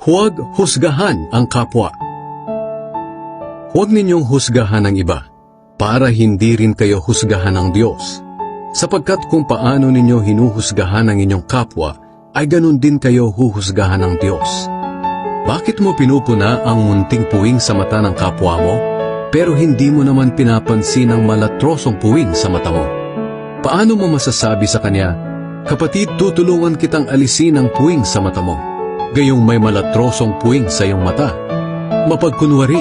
Huwag husgahan ang kapwa. Huwag ninyong husgahan ang iba, para hindi rin kayo husgahan ng Diyos. Sapagkat kung paano ninyo hinuhusgahan ang inyong kapwa, ay ganun din kayo huhusgahan ng Diyos. Bakit mo pinupuna ang munting puwing sa mata ng kapwa mo, pero hindi mo naman pinapansin ang malatrosong puwing sa mata mo? Paano mo masasabi sa kanya, "Kapatid, tutulungan kitang alisin ang puwing sa mata mo," gayong may malatrosong puwing sa iyong mata? Mapagkunwari,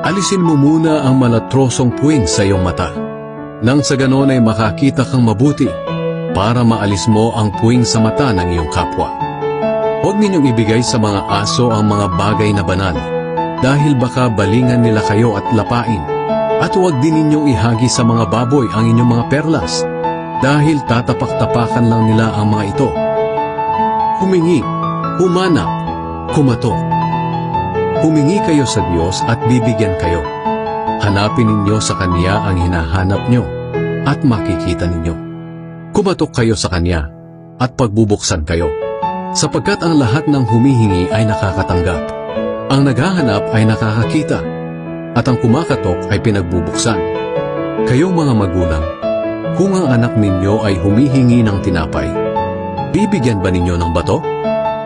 alisin mo muna ang malatrosong puwing sa iyong mata. Nang sa ganon ay makakita kang mabuti, para maalis mo ang puwing sa mata ng iyong kapwa. Huwag ninyong ibigay sa mga aso ang mga bagay na banal, dahil baka balingan nila kayo at lapain. At huwag din ninyong ihagi sa mga baboy ang inyong mga perlas, dahil tatapak-tapakan lang nila ang mga ito. Humingi, humanap, kumatok. Humingi kayo sa Diyos at bibigyan kayo. Hanapin ninyo sa Kanya ang hinahanap nyo at makikita ninyo. Kumatok kayo sa Kanya at pagbubuksan kayo, sapagkat ang lahat ng humihingi ay nakakatanggap. Ang naghahanap ay nakakakita, at ang kumakatok ay pinagbubuksan. Kayong mga magulang, kung ang anak ninyo ay humihingi ng tinapay, bibigyan ba ninyo ng bato?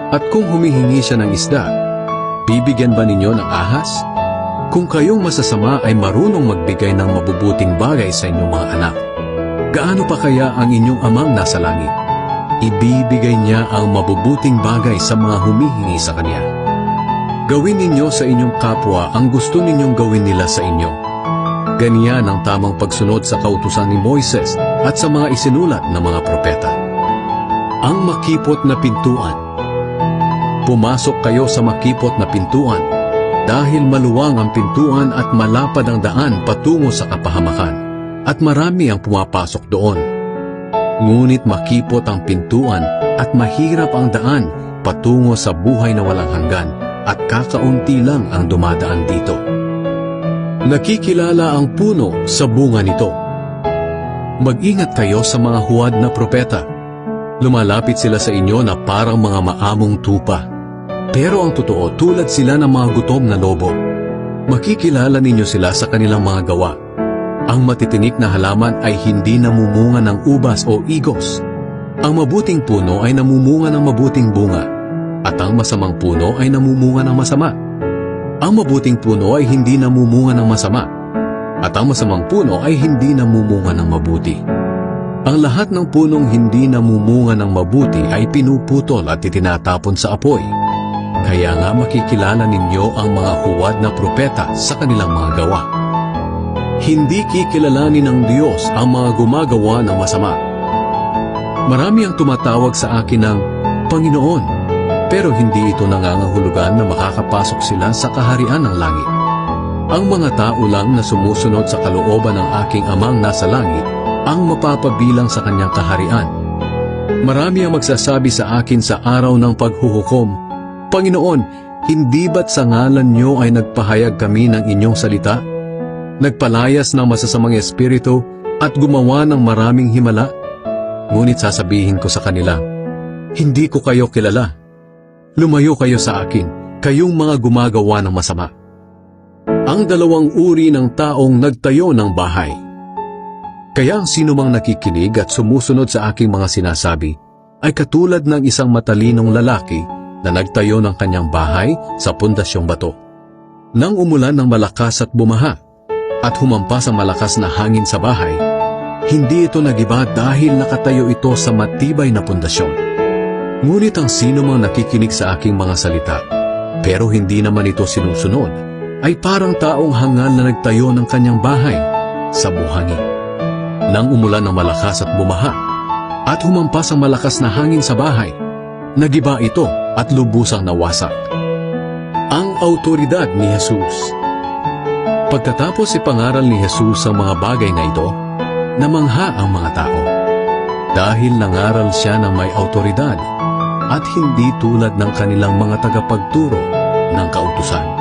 At kung humihingi siya ng isda, bibigyan ba ninyo ng ahas? Kung kayong masasama ay marunong magbigay ng mabubuting bagay sa inyong mga anak, gaano pa kaya ang inyong amang nasa langit? Ibibigay niya ang mabubuting bagay sa mga humihingi sa Kanya. Gawin ninyo sa inyong kapwa ang gusto ninyong gawin nila sa inyo. Ganyan ang tamang pagsunod sa kautusan ni Moises at sa mga isinulat ng mga propeta. Ang makipot na pintuan. Pumasok kayo sa makipot na pintuan, dahil maluwang ang pintuan at malapad ang daan patungo sa kapahamakan, at marami ang pumapasok doon. Ngunit makipot ang pintuan at mahirap ang daan patungo sa buhay na walang hanggan, at kakaunti lang ang dumadaan dito. Nakikilala ang puno sa bunga nito. Mag-ingat kayo sa mga huwad na propeta. Lumalapit sila sa inyo na parang mga maamong tupa, pero ang totoo, tulad sila ng mga gutom na lobo. Makikilala ninyo sila sa kanilang mga gawa. Ang matitinik na halaman ay hindi namumunga ng ubas o igos. Ang mabuting puno ay namumunga ng mabuting bunga, at ang masamang puno ay namumunga ng masama. Ang mabuting puno ay hindi namumunga ng masama, at ang masamang puno ay hindi namumunga ng mabuti. Ang lahat ng punong hindi namumunga ng mabuti ay pinuputol at itinatapon sa apoy. Kaya nga makikilala ninyo ang mga huwad na propeta sa kanilang mga gawa. Hindi kikilalanin ng Diyos ang mga gumagawa ng masama. Marami ang tumatawag sa akin ng Panginoon, pero hindi ito nangangahulugan na makakapasok sila sa kaharian ng langit. Ang mga tao lang na sumusunod sa kalooban ng aking Amang nasa langit ang mapapabilang sa kanyang kaharian. Marami ang magsasabi sa akin sa araw ng paghuhukom, Panginoon, hindi ba't sa ngalan niyo ay nagpahayag kami ng inyong salita? Nagpalayas ng masasamang espiritu at gumawa ng maraming himala? Ngunit sasabihin ko sa kanila, hindi ko kayo kilala. Lumayo kayo sa akin, kayong mga gumagawa ng masama. Ang dalawang uri ng taong nagtayo ng bahay. Kaya ang sinumang nakikinig at sumusunod sa aking mga sinasabi ay katulad ng isang matalinong lalaki na nagtayo ng kanyang bahay sa pundasyong bato. Nang umulan ng malakas at bumaha, at humampas ang malakas na hangin sa bahay, hindi ito nagiba dahil nakatayo ito sa matibay na pundasyon. Ngunit ang sinumang nakikinig sa aking mga salita, pero hindi naman ito sinusunod, ay parang taong hangal na nagtayo ng kanyang bahay sa buhangin. Nang umulan ng malakas at bumaha, at humampas ang malakas na hangin sa bahay, nagiba ito at lubusang nawasak. Ang autoridad ni Jesus. Pagkatapos ipangaral ni Jesus ang mga bagay na ito, namangha ang mga tao. Dahil nangaral siya ng may autoridad at hindi tulad ng kanilang mga tagapagturo ng kautusan.